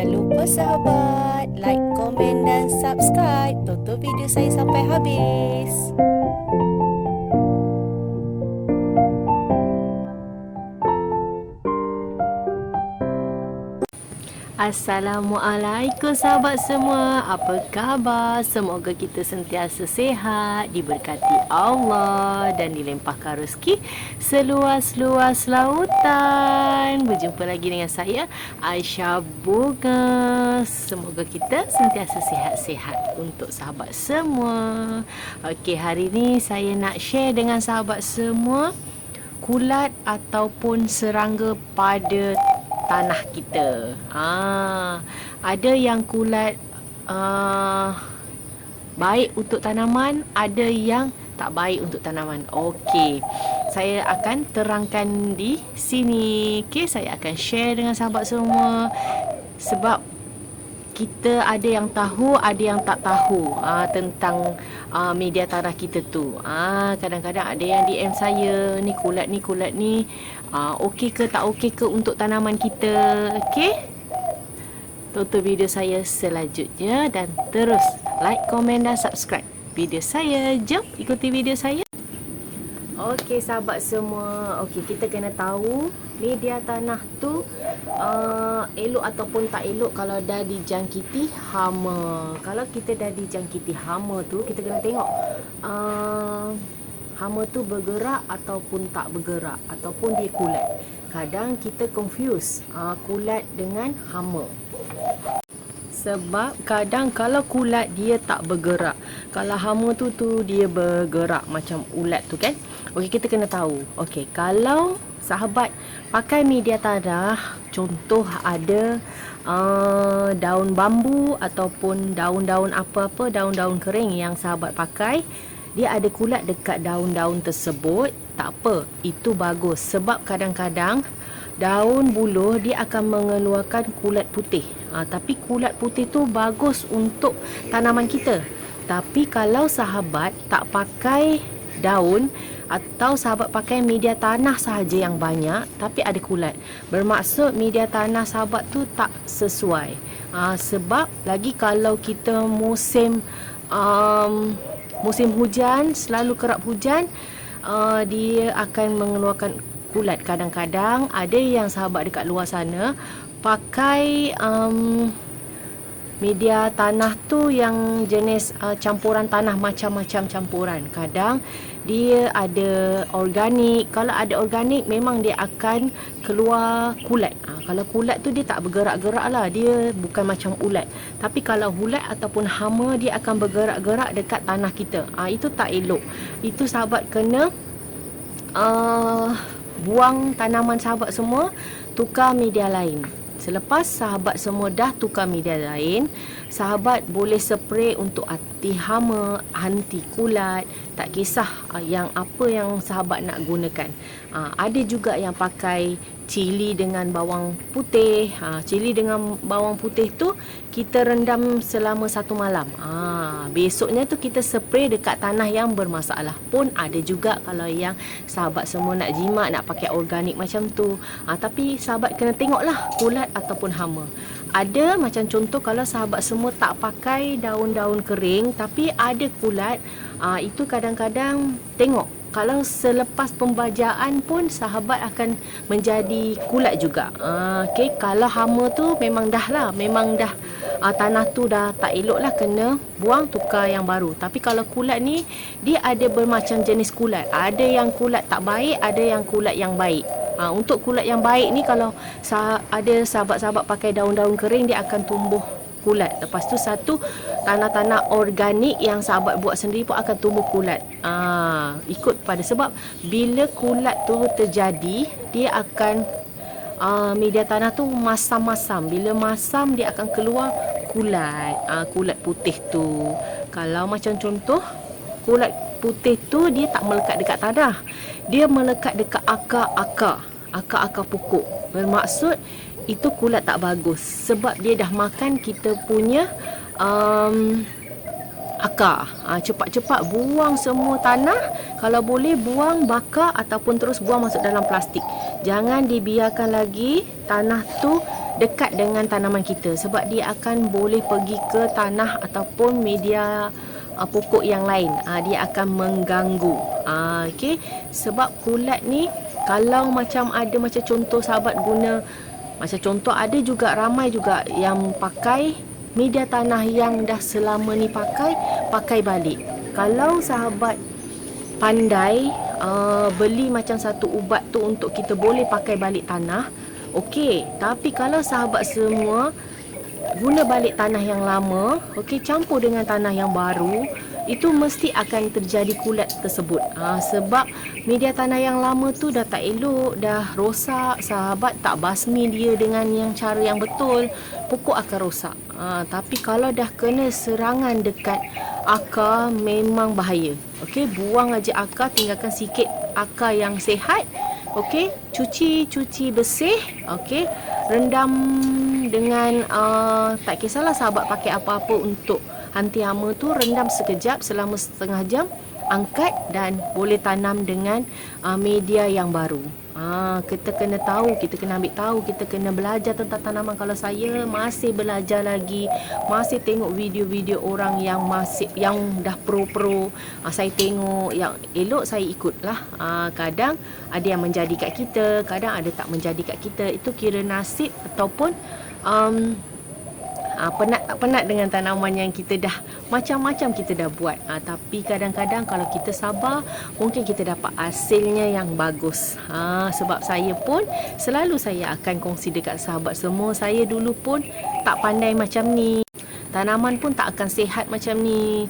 Jangan lupa sahabat, like, komen dan subscribe. Tonton video saya sampai habis. Assalamualaikum sahabat semua. Apa khabar? Semoga kita sentiasa sihat, diberkati Allah dan dilimpahkan rezeki seluas-luas lautan. Berjumpa lagi dengan saya, Aisyah Bunga. Semoga kita sentiasa sihat-sihat untuk sahabat semua. Okey, hari ni saya nak share dengan sahabat semua kulat ataupun serangga pada tanah kita. Ada yang kulat baik untuk tanaman, ada yang tak baik untuk tanaman. Okey, saya akan terangkan di sini. Okey, saya akan share dengan sahabat semua sebab kita ada yang tahu, ada yang tak tahu tentang media tanah kita tu. Kadang-kadang ada yang DM saya, ni kulat ni okey ke tak okey ke untuk tanaman kita. Okey, tonton video saya selanjutnya dan terus like, komen dan subscribe video saya. Jom ikuti video saya. Okey sahabat semua, okey, kita kena tahu media tanah tu elok ataupun tak elok kalau dah dijangkiti hama. Kalau kita dah dijangkiti hama tu, kita kena tengok hama tu bergerak ataupun tak bergerak, ataupun dia kulat. Kadang kita confuse kulat dengan hama. Sebab kadang kalau kulat dia tak bergerak, kalau hama tu dia bergerak macam ulat tu kan. Okey, kita kena tahu. Okey, kalau sahabat pakai media tanah, contoh ada daun bambu ataupun daun-daun apa-apa, daun-daun kering yang sahabat pakai, dia ada kulat dekat daun-daun tersebut, tak apa, itu bagus. Sebab kadang-kadang daun buluh dia akan mengeluarkan kulat putih. Tapi kulat putih tu bagus untuk tanaman kita. Tapi kalau sahabat tak pakai daun atau sahabat pakai media tanah sahaja yang banyak tapi ada kulat, bermaksud media tanah sahabat tu tak sesuai. Sebab lagi kalau kita musim hujan, selalu kerap hujan, dia akan mengeluarkan kulat. Kadang-kadang ada yang sahabat dekat luar sana pakai media tanah tu yang jenis campuran tanah, macam-macam campuran. Kadang dia ada organik. Kalau ada organik memang dia akan keluar kulat. Kalau kulat tu dia tak bergerak-gerak lah, dia bukan macam ulat. Tapi kalau ulat ataupun hama, dia akan bergerak-gerak dekat tanah kita. Itu tak elok. Itu sahabat kena buang tanaman sahabat semua, tukar media lain. Selepas sahabat semua dah tukar media lain, sahabat boleh spray untuk anti hama, anti kulat, tak kisah yang apa yang sahabat nak gunakan. Ada juga yang pakai cili dengan bawang putih. Cili dengan bawang putih tu kita rendam selama 1 malam. Besoknya tu kita spray dekat tanah yang bermasalah. Pun ada juga kalau yang sahabat semua nak jimat, nak pakai organik macam tu. Tapi sahabat kena tengoklah kulat ataupun hama. Ada macam contoh kalau sahabat semua tak pakai daun-daun kering tapi ada kulat, itu kadang-kadang tengok. Kalau selepas pembajaan pun sahabat akan menjadi kulat juga. Okey, kalau hama tu memang dah tanah tu dah tak elok lah, kena buang, tukar yang baru. Tapi kalau kulat ni dia ada bermacam jenis kulat. Ada yang kulat tak baik, ada yang kulat yang baik. Untuk kulat yang baik ni, kalau ada sahabat-sahabat pakai daun-daun kering, dia akan tumbuh kulat. Lepas tu satu tanah-tanah organik yang sahabat buat sendiri pun akan tumbuh kulat. Ikut pada, sebab bila kulat tu terjadi, dia akan media tanah tu masam-masam. Bila masam dia akan keluar kulat, kulat putih tu. Kalau macam contoh kulat putih tu dia tak melekat dekat tanah, dia melekat dekat akar pokok. Bermaksud itu kulat tak bagus, sebab dia dah makan kita punya akar. Cepat-cepat buang semua tanah. Kalau boleh buang, bakar ataupun terus buang masuk dalam plastik. Jangan dibiarkan lagi tanah tu dekat dengan tanaman kita, sebab dia akan boleh pergi ke tanah ataupun media pokok yang lain. Dia akan mengganggu. Okey, sebab kulat ni kalau macam ada macam contoh sahabat guna, macam contoh ada juga ramai juga yang pakai media tanah yang dah selama ni pakai balik. Kalau sahabat pandai beli macam satu ubat tu untuk kita boleh pakai balik tanah, okey. Tapi kalau sahabat semua guna balik tanah yang lama, okey, campur dengan tanah yang baru, itu mesti akan terjadi kulat tersebut. Sebab media tanah yang lama tu dah tak elok, dah rosak, sahabat tak basmi dia dengan yang cara yang betul, pokok akan rosak. Tapi kalau dah kena serangan dekat akar, memang bahaya. Okey, buang aja akar, tinggalkan sikit akar yang sihat. Okey, cuci bersih. Okey, rendam dengan tak kisahlah sahabat pakai apa-apa untuk anti hama tu, rendam sekejap selama setengah jam, angkat dan boleh tanam dengan media yang baru. Kita kena tahu, kita kena ambil tahu, kita kena belajar tentang tanaman. Kalau saya masih belajar lagi, masih tengok video-video orang yang dah pro, saya tengok yang elok, saya ikutlah. Kadang ada yang menjadi kat kita, kadang ada tak menjadi kat kita. Itu kira nasib ataupun penat tak penat dengan tanaman yang kita dah macam-macam kita dah buat. Tapi kadang-kadang kalau kita sabar, mungkin kita dapat hasilnya yang bagus. Sebab saya pun selalu saya akan kongsi dekat sahabat semua, saya dulu pun tak pandai macam ni, tanaman pun tak akan sihat macam ni.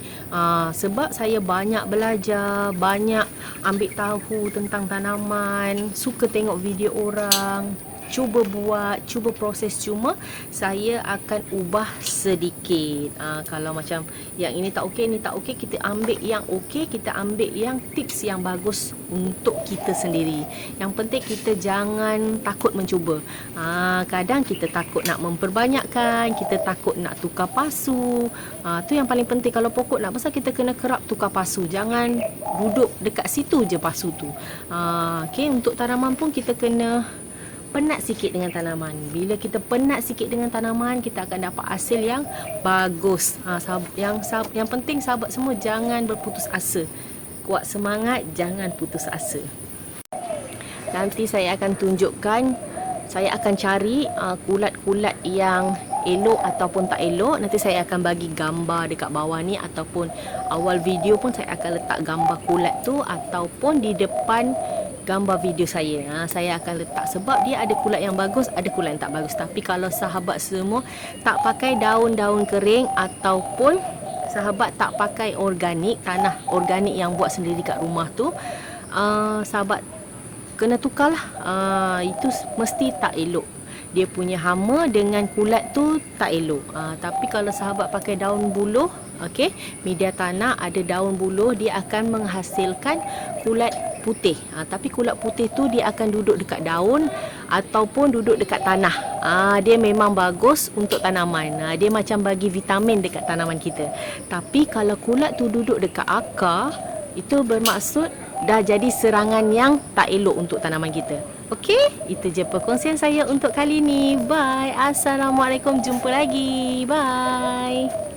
Sebab saya banyak belajar, banyak ambil tahu tentang tanaman, suka tengok video orang, cuba buat, cuba proses. Cuma saya akan ubah sedikit. Kalau macam yang ini tak okey, ini tak okey, kita ambil yang okey, kita ambil yang tips yang bagus untuk kita sendiri. Yang penting kita jangan takut mencuba. Kadang kita takut nak memperbanyakkan, kita takut nak tukar pasu. Tu yang paling penting. Kalau pokok nak besar, kita kena kerap tukar pasu. Jangan duduk dekat situ je pasu tu. Okey, untuk tanaman pun kita kena penat sikit dengan tanaman. Bila kita penat sikit dengan tanaman, kita akan dapat hasil yang bagus. Yang penting sahabat semua, jangan berputus asa. Kuat semangat, jangan putus asa. Nanti saya akan tunjukkan, saya akan cari kulat-kulat yang elok ataupun tak elok. Nanti saya akan bagi gambar dekat bawah ni, ataupun awal video pun saya akan letak gambar kulat tu, ataupun di depan gambar video saya. Saya akan letak, sebab dia ada kulat yang bagus, ada kulat yang tak bagus. Tapi kalau sahabat semua tak pakai daun-daun kering, ataupun sahabat tak pakai organik, tanah organik yang buat sendiri kat rumah tu, sahabat kena tukarlah. Itu mesti tak elok. Dia punya hama dengan kulat tu tak elok. Tapi kalau sahabat pakai daun buluh, okey, media tanah ada daun buluh, dia akan menghasilkan kulat putih. Tapi kulat putih tu dia akan duduk dekat daun ataupun duduk dekat tanah. Dia memang bagus untuk tanaman. Dia macam bagi vitamin dekat tanaman kita. Tapi kalau kulat tu duduk dekat akar, itu bermaksud dah jadi serangan yang tak elok untuk tanaman kita. Okey, itu je perkongsian saya untuk kali ni. Bye. Assalamualaikum, jumpa lagi. Bye.